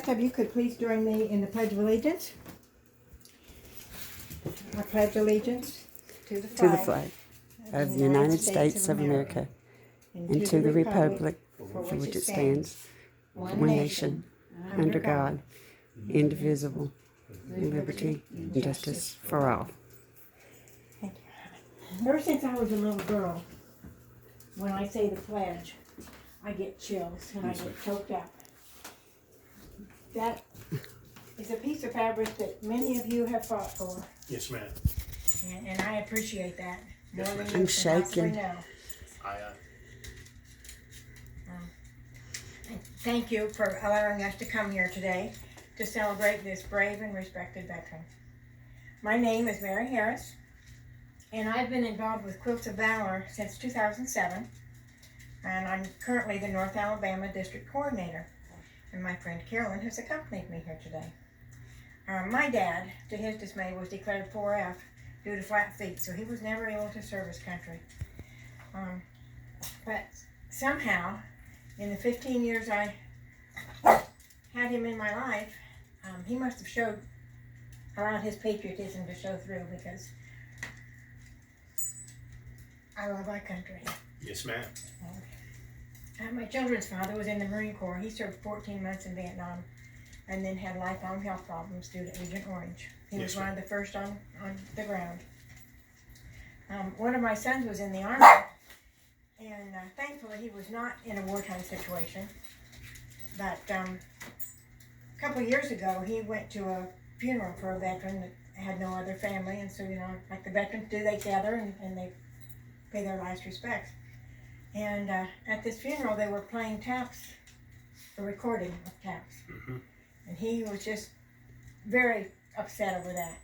Of you could please join me in the Pledge of Allegiance. I pledge allegiance to the flag of the United States of America and to the republic for which it stands, one nation, under God, indivisible, with liberty and justice for all. Thank you. Ever since I was a little girl, when I say the pledge, I get chills and I get choked up. That is a piece of fabric that many of you have fought for. Yes, ma'am. And I appreciate that more Yes, than ma'am. you I'm can shaking. possibly know. Thank you for allowing us to come here today to celebrate this brave and respected veteran. My name is Mary Harris, and I've been involved with Quilt of Valor since 2007, and I'm currently the North Alabama District Coordinator, and my friend Carolyn has accompanied me here today. My dad, to his dismay, was declared 4F due to flat feet, so he was never able to serve his country. But somehow, in the 15 years I had him in my life, he must have allowed his patriotism to show through, because I love our country. Yes, ma'am. My children's father was in the Marine Corps. He served 14 months in Vietnam and then had lifelong health problems due to Agent Orange. He was one of the first on the ground. One of my sons was in the Army, and thankfully he was not in a wartime situation. But a couple of years ago, he went to a funeral for a veteran that had no other family, and so, like the veterans do, they gather and they pay their last respects. And at this funeral, they were playing taps, a recording of taps. Mm-hmm. And he was just very upset over that.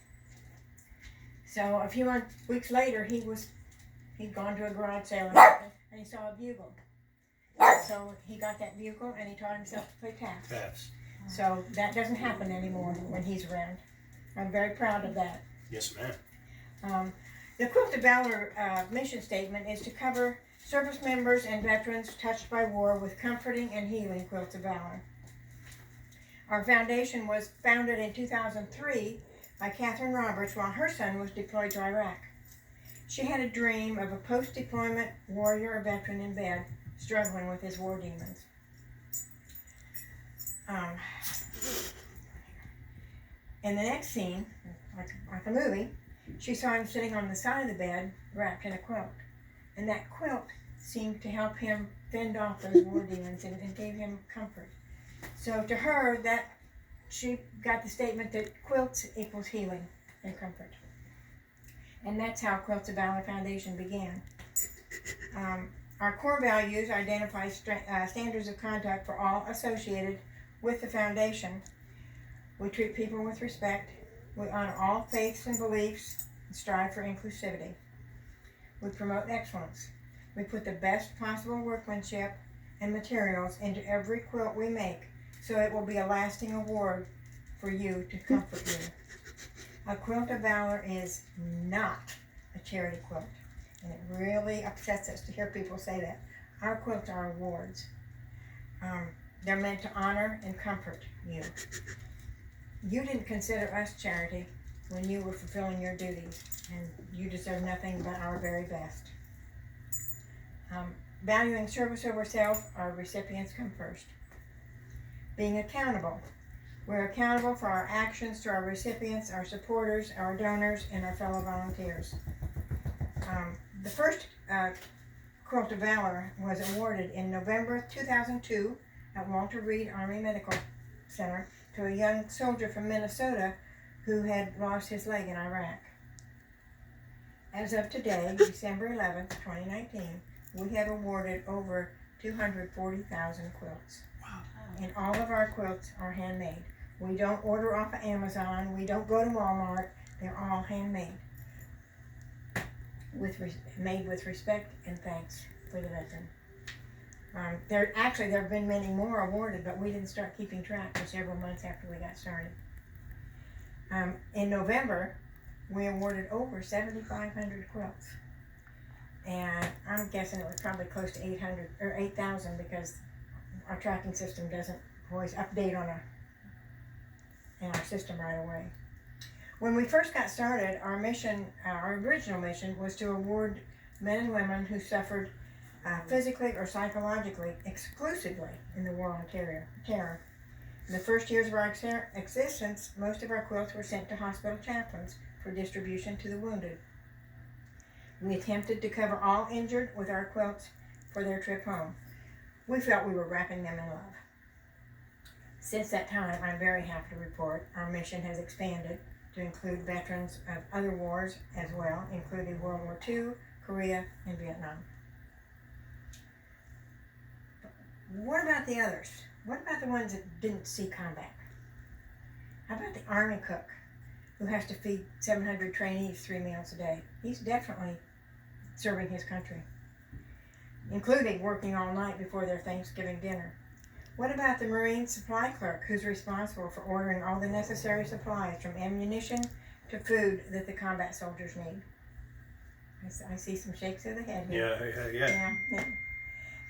So a few weeks later, he'd gone to a garage sale or something, and he saw a bugle. So he got that bugle and he taught himself to play taps. Taps. So that doesn't happen anymore when he's around. I'm very proud of that. Yes, ma'am. The Quilt of Valor mission statement is to cover service members and veterans touched by war with comforting and healing quilts of valor. Our foundation was founded in 2003 by Catherine Roberts while her son was deployed to Iraq. She had a dream of a post-deployment warrior or veteran in bed struggling with his war demons. In the next scene, like a movie, she saw him sitting on the side of the bed wrapped in a quilt. And that quilt seemed to help him fend off those war demons and gave him comfort. So to her, she got the statement that quilts equals healing and comfort. And that's how Quilts of Valor Foundation began. Our core values identify standards of conduct for all associated with the foundation. We treat people with respect. We honor all faiths and beliefs and strive for inclusivity. We promote excellence. We put the best possible workmanship and materials into every quilt we make, so it will be a lasting award for you to comfort you. A Quilt of Valor is not a charity quilt, and it really upsets us to hear people say that. Our quilts are awards. They're meant to honor and comfort you. You didn't consider us charity when you were fulfilling your duties, and you deserve nothing but our very best. Valuing service over self, our recipients come first. Being accountable. We're accountable for our actions to our recipients, our supporters, our donors, and our fellow volunteers. The first Quilt of Valor was awarded in November 2002 at Walter Reed Army Medical Center to a young soldier from Minnesota who had lost his leg in Iraq. As of today, December 11th, 2019, we have awarded over 240,000 quilts. Wow. And all of our quilts are handmade. We don't order off of Amazon. We don't go to Walmart. They're all handmade. Made with respect and thanks for the veteran. There have been many more awarded, but we didn't start keeping track for several months after we got started. In November, we awarded over 7,500 quilts. And I'm guessing it was probably close to 800 or 8,000 because our tracking system doesn't always update on a in our system right away. When we first got started, our original mission was to award men and women who suffered physically or psychologically exclusively in the war on terror. In the first years of our existence, most of our quilts were sent to hospital chaplains for distribution to the wounded. We attempted to cover all injured with our quilts for their trip home. We felt we were wrapping them in love. Since that time, I'm very happy to report our mission has expanded to include veterans of other wars as well, including World War II, Korea, and Vietnam. What about the others? What about the ones that didn't see combat? How about the Army cook who has to feed 700 trainees 3 meals a day? He's definitely serving his country, including working all night before their Thanksgiving dinner. What about the Marine supply clerk who's responsible for ordering all the necessary supplies from ammunition to food that the combat soldiers need? I see some shakes of the head here. Yeah.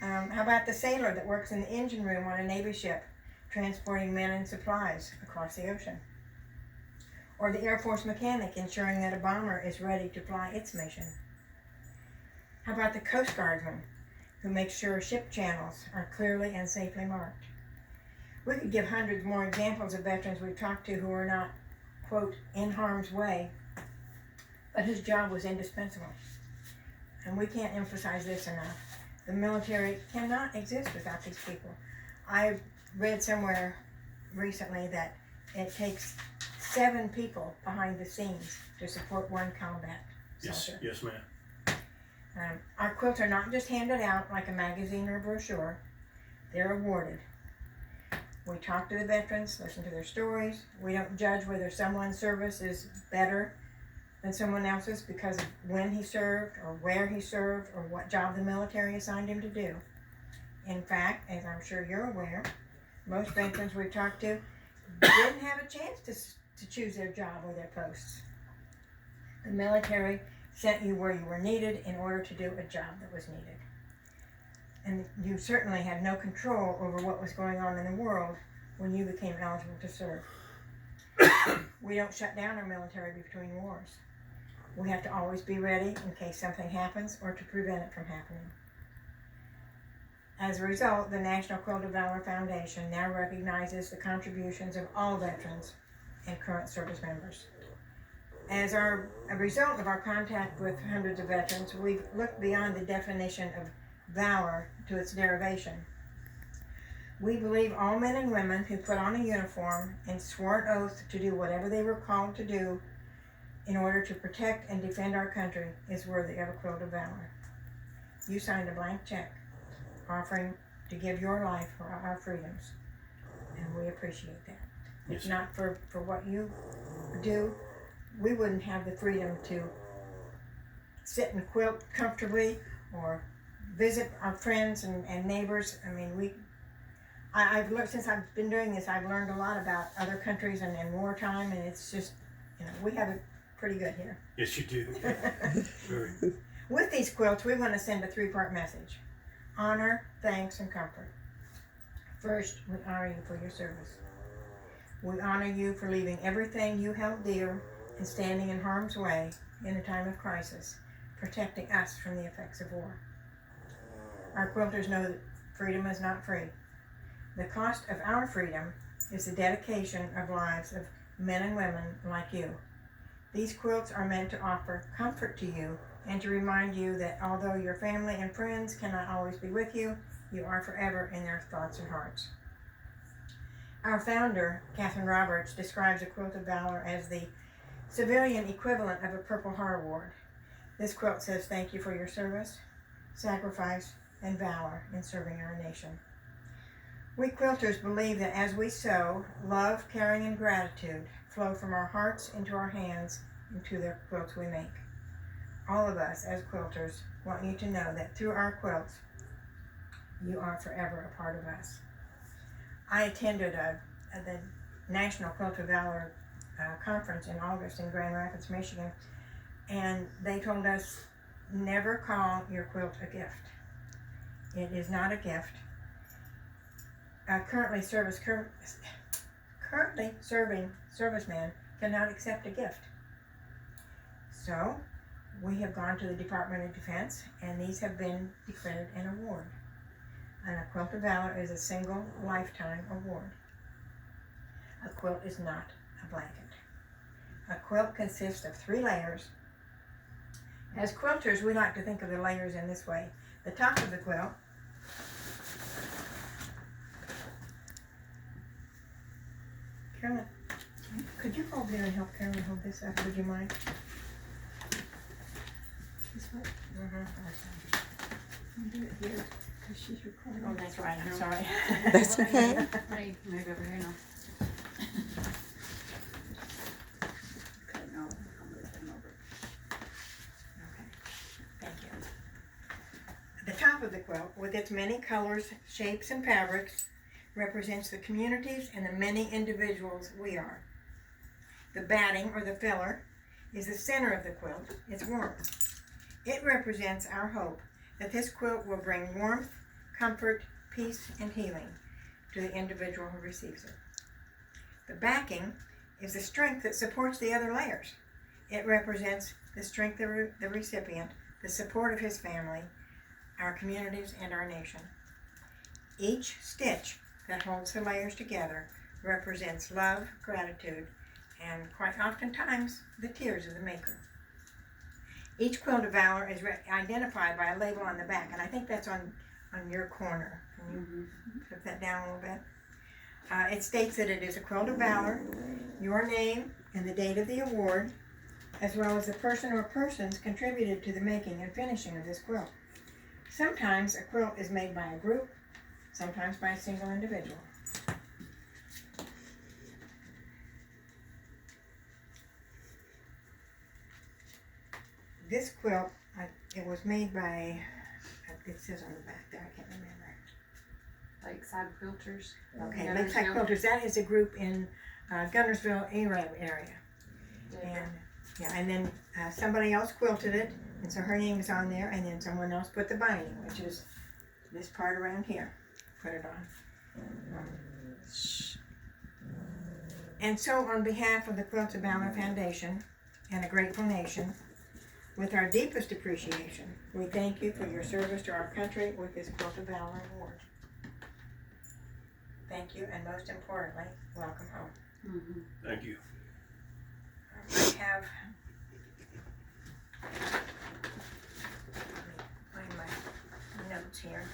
How about the sailor that works in the engine room on a Navy ship, transporting men and supplies across the ocean? Or the Air Force mechanic ensuring that a bomber is ready to fly its mission? How about the Coast Guardsman who makes sure ship channels are clearly and safely marked? We could give hundreds more examples of veterans we've talked to who are not, quote, in harm's way, but whose job was indispensable. And we can't emphasize this enough. The military cannot exist without these people. I read somewhere recently that it takes 7 people behind the scenes to support one combat soldier. Yes, ma'am. Our quilts are not just handed out like a magazine or a brochure. They're awarded. We talk to the veterans, listen to their stories. We don't judge whether someone's service is better than someone else's because of when he served or where he served or what job the military assigned him to do. In fact, as I'm sure you're aware, most veterans we've talked to didn't have a chance to choose their job or their posts. The military sent you where you were needed in order to do a job that was needed. And you certainly had no control over what was going on in the world when you became eligible to serve. We don't shut down our military between wars. We have to always be ready in case something happens or to prevent it from happening. As a result, the National Quilt of Valor Foundation now recognizes the contributions of all veterans and current service members. As a result of our contact with hundreds of veterans, we've looked beyond the definition of valor to its derivation. We believe all men and women who put on a uniform and swore an oath to do whatever they were called to do in order to protect and defend our country is worthy of a Quilt of Valor. You signed a blank check offering to give your life for our freedoms, and we appreciate that. Yes. If not for what you do, we wouldn't have the freedom to sit and quilt comfortably or visit our friends and neighbors. I mean, I've learned, since I've been doing this, I've learned a lot about other countries and wartime, and it's just, we have it pretty good here. Yes, you do. Very. With these quilts, we want to send a 3-part message: honor, thanks, and comfort. First, we honor you for your service. We honor you for leaving everything you held dear and standing in harm's way in a time of crisis, protecting us from the effects of war. Our quilters know that freedom is not free. The cost of our freedom is the dedication of lives of men and women like you. These quilts are meant to offer comfort to you and to remind you that although your family and friends cannot always be with you, you are forever in their thoughts and hearts. Our founder, Catherine Roberts, describes a Quilt of Valor as the civilian equivalent of a Purple Heart Award. This quilt says thank you for your service, sacrifice, and valor in serving our nation. We quilters believe that as we sew, love, caring, and gratitude flow from our hearts into our hands into the quilts we make. All of us as quilters want you to know that through our quilts, you are forever a part of us. I attended the National Quilt of Valor conference in August in Grand Rapids, Michigan, and they told us, never call your quilt a gift. It is not a gift. Current service currently serving serviceman cannot accept a gift. So we have gone to the Department of Defense, and these have been declared an award. And a Quilt of Valor is a single lifetime award. A quilt is not a blanket. A quilt consists of 3 layers. As quilters, we like to think of the layers in this way. The top of the quilt Carolyn, could you go over there and help Carolyn hold this up? Would you mind? This way. Mm-hmm. I'll do it here because she's recording. Oh, that's right. I'm sorry. That's okay. Ready, move over here now. Okay, no, I'll move them over. Thank you. The top of the quilt, with its many colors, shapes, and fabrics, represents the communities and the many individuals we are. The batting, or the filler, is the center of the quilt. It's warm. It represents our hope that this quilt will bring warmth, comfort, peace, and healing to the individual who receives it. The backing is the strength that supports the other layers. It represents the strength of the recipient, the support of his family, our communities, and our nation. Each stitch that holds the layers together represents love, gratitude, and quite oftentimes the tears of the maker. Each Quilt of Valor is identified by a label on the back, and I think that's on your corner. Can you put that down a little bit? It states that it is a Quilt of Valor, your name, and the date of the award, as well as the person or persons contributed to the making and finishing of this quilt. Sometimes a quilt is made by a group, sometimes by a single individual. This quilt, it was made by, it says on the back there, I can't remember. Lakeside Quilters. Okay, Gunnersville. Lakeside Quilters, that is a group in Gunnersville, Arab area. And, yeah, and then somebody else quilted it, and so her name is on there, and then someone else put the binding, which is this part around here, put it on. And so on behalf of the Quilt of Valor Foundation and a grateful nation, with our deepest appreciation, we thank you for your service to our country with this Quilt of Valor Award. Thank you, and most importantly, welcome home. Mm-hmm. Thank you. I have, find my notes here.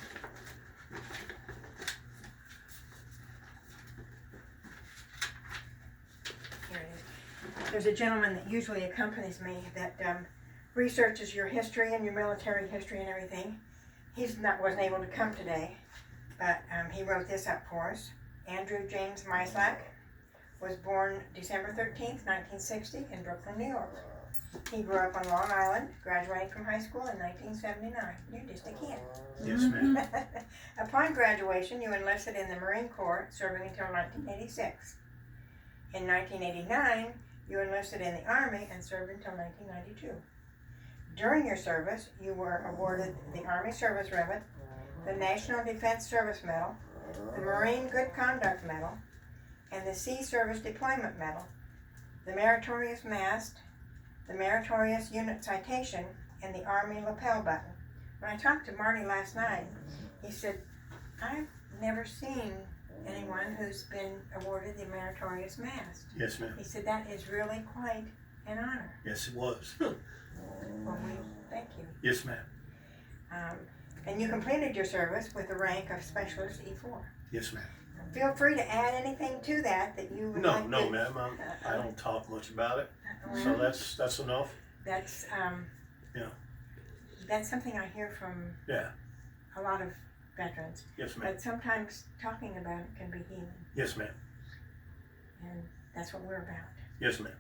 Here it is. There's a gentleman that usually accompanies me that researches your history and your military history and everything. Wasn't able to come today, but he wrote this up for us. Andrew James Myslak was born December 13th, 1960 in Brooklyn, New York. He grew up on Long Island, graduating from high school in 1979. You're just a kid. Yes, ma'am. Upon graduation, you enlisted in the Marine Corps, serving until 1986. In 1989, you enlisted in the Army and served until 1992. During your service, you were awarded the Army Service Ribbon, the National Defense Service Medal, the Marine Good Conduct Medal, and the Sea Service Deployment Medal, the Meritorious Mast, the Meritorious Unit Citation, and the Army Lapel Button. When I talked to Marty last night, he said, I've never seen anyone who's been awarded the Meritorious Mast. Yes, ma'am. He said, that is really quite an honor. Yes, it was. Well, we thank you. Yes, ma'am. And you completed your service with the rank of Specialist E4. Yes, ma'am. Feel free to add anything to that you would like No, to. ma'am. I don't talk much about it, so that's enough. That's Yeah. That's something I hear from Yeah. a lot of veterans. Yes, ma'am. But sometimes talking about it can be healing, Yes, ma'am. and that's what we're about. Yes, ma'am.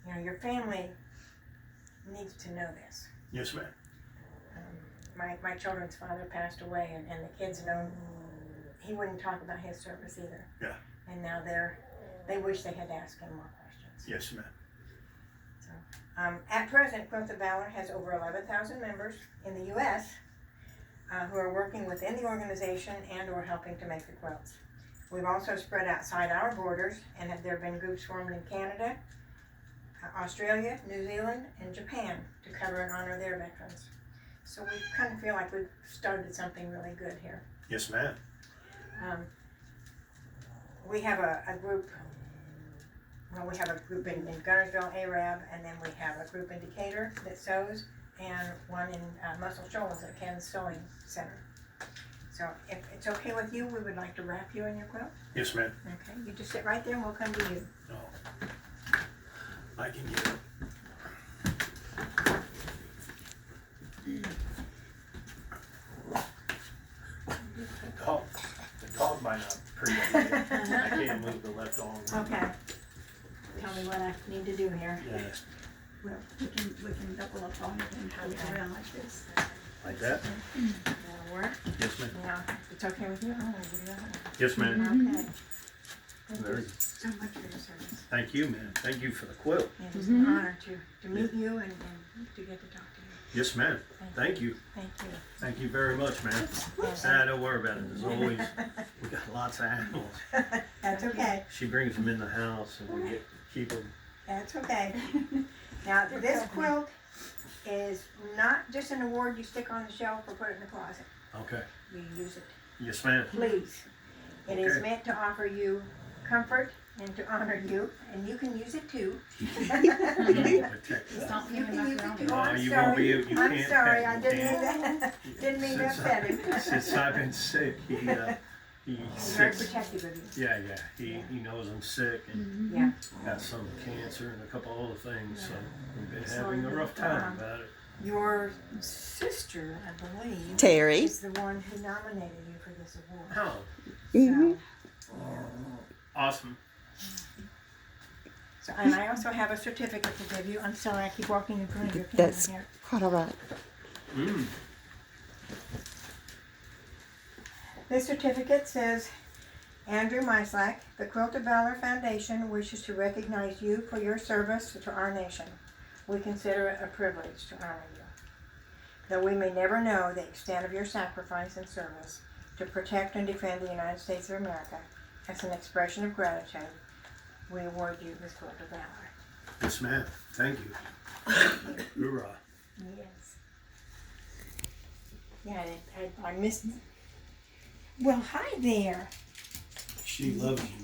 You know, your family needs to know this. Yes, ma'am. My children's father passed away, and the kids know he wouldn't talk about his service either. Yeah. And now they wish they had asked him more questions. Yes, ma'am. At present, Quilt of Valor has over 11,000 members in the U.S., who are working within the organization and or helping to make the quilts. We've also spread outside our borders, and there have been groups formed in Canada, Australia, New Zealand, and Japan to cover and honor their veterans. So we kind of feel like we've started something really good here. Yes, ma'am. We have a group, well, we have a group in Gunnersville, Arab, and then we have a group in Decatur that sews, and one in Muscle Shoals at Kansas Sewing Center. So if it's okay with you, we would like to wrap you in your quilt. Yes, ma'am. Okay, you just sit right there and we'll come to you. Oh, I can get it. The dog might not appreciate it. I can't move the left arm. Okay. Tell me what I need to do here. Yeah, Well, we can double up on it and pull it around like this. like that. That'll work. Yes, ma'am. Now, it's okay with you? I'm gonna do that one. Yes, ma'am. Okay. Thank Very you good. so much for your service. Thank you, ma'am. Thank you for the quilt. It is an honor to meet you and to get to talk to you. Yes, ma'am. Thank you. Thank you. Thank you very much, ma'am. Yes. Don't worry about it. As always, we got lots of animals. That's okay. She brings them in the house and we keep them. That's okay. Now, this quilt is not just an award you stick on the shelf or put it in the closet. Okay. You use it, Yes, ma'am. please. It is Okay. meant to offer you comfort and to honor you, and you can use it too. Protect that. Stop You feeling can use like it too. No, Oh, I'm you won't be sorry. able- you I'm can't sorry. pet I him, didn't mean can't. that. Didn't mean to upset him. Since I've been sick, he's He's very sick. protective of you. Yeah. He knows I'm sick and Yeah. got some cancer and a couple other things, so we've been Sorry having a rough about time that. about it. Your sister, I believe, Terry. is the one who nominated you for this award. Oh, Mhm. awesome. So, and I also have a certificate to give you. I'm sorry, I keep walking in front of your camera That's here. quite all right. Mm. This certificate says, Andrew Myslak, the Quilt of Valor Foundation wishes to recognize you for your service to our nation. We consider it a privilege to honor you. Though we may never know the extent of your sacrifice and service to protect and defend the United States of America, as an expression of gratitude, we award you this Quilt of Valor. Yes, ma'am. Thank you. Hoorah. Yes. Yeah, I missed. Well, hi there. She loves you.